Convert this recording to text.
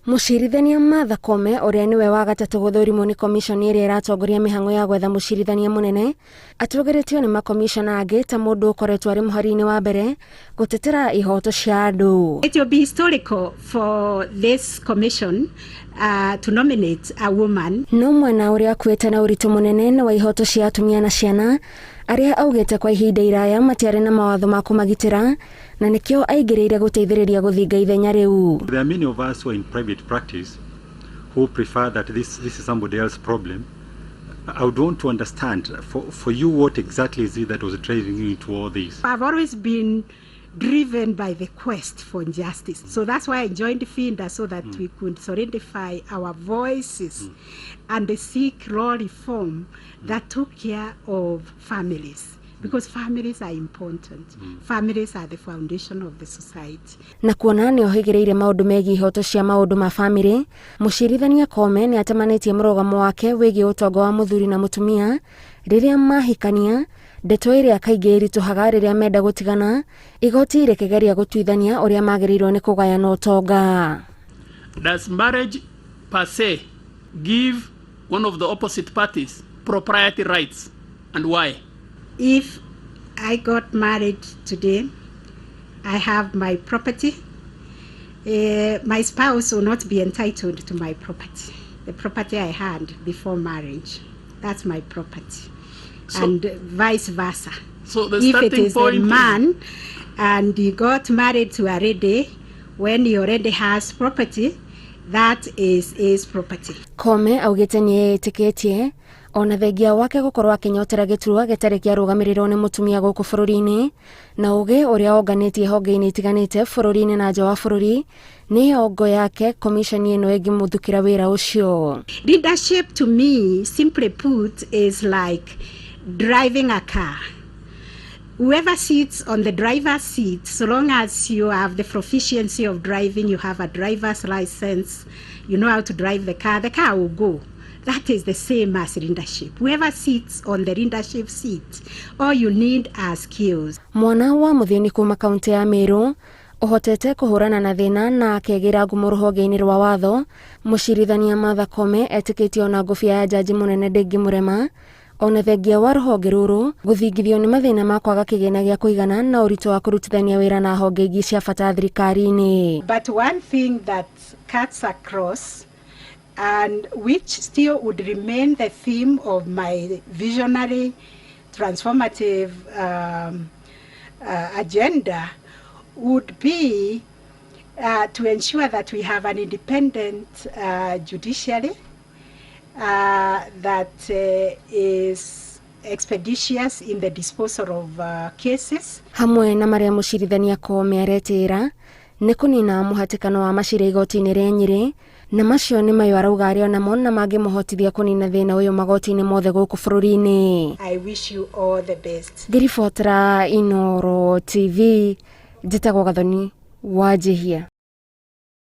Mucirithania Martha Koome uria niwe wa gatatu guthurimwo ni komishoni iria iratongoria mihango ya gwetha mucirithania munene atugeretio ni makomishona angi ta mundu ukoretwo ari muhari-ini wa mbere gutetera ihoto cia andu. It will be historical for this commission to nominate a woman. No mwena uria akuite na uritu munene na wa ihoto cia atumia na ciana aria augite kwa ihinda iraya matiari na mawatho ma kumagitira na nikio aingiriire guteithiriria guthinga ithenya riu. There are many of us who are in private practice who prefer that this is somebody else's problem. I would want to understand for you what exactly is it that was driving you into all this. I've always been driven by the quest for justice. So that's why I joined FINDA, so that we could solidify our voices and seek law reform that took care of families. Because families are important. Families are the foundation of the society. Na kuona ni ohigireire maundu megi ihoto cia maundu ma family, mucirithania Koome ni atemanitie murugamo wake wigi utongo wa muthuri na mutumia riria mahikania, ndeto iria kaingi irituhaga riria menda gutigana, igoti irekegeria gutuithania uria magirirwo ni kugayana utonga. Does marriage per se give one of the opposite parties propriety rights, and why? If I got married today, I have my property. My spouse will not be entitled to my property. The property I had before marriage, that's my property. So, and vice versa. So the if it is point a man and he got married to a lady, when he already has property, that is his property. Koome augite ni etiketie ona thengia wake gukorwo akinyotera giturwa gitari kia rugamirirwo ni mutumia guku bururi-ini na uge uria onganitie honge-ini itiganite bururi-ini na nja wa bururi ni ongo yake komishoni ino ingimuthukira wira ucio. Leadership to me, simply put, is like driving a car. Whoever sits on the driver's seat, so long as you have the proficiency of driving, you have a driver's license, you know how to drive the car will go. That is the same as leadership. Whoever sits on the leadership seat, all you need are skills. Mwana wa muthini kuma kaunti ya Meru uhotete kuhurana na thina na akegira ngumo ruhonge-ini rwa watho. Mucirithania Martha Koome etikitio ona ngufia ya jaji munene ndingimurema ona thengia wa ruhonge ruru guthingithio ni mathina ma kwaga kigina gia kuigana na uritu wa kurutithania wira na honge ingi cia bata thirikari-ini. But one thing that cuts across and which still would remain the theme of my visionary transformative agenda would be to ensure that we have an independent judiciary that is expeditious in the disposal of cases. Hamwe na maria mucirithania Koome aretira ni kunina muhatikano wa macira igoti-ini ria Nyeri na macio ni mayo arauga aria namo na mangimuhotithia kunina thina uyu magoti-ini mothe guku bururi-ini. I wish you all the best. Ngiribotera Inooro TV, njitagwo Gathoni Wanjihia.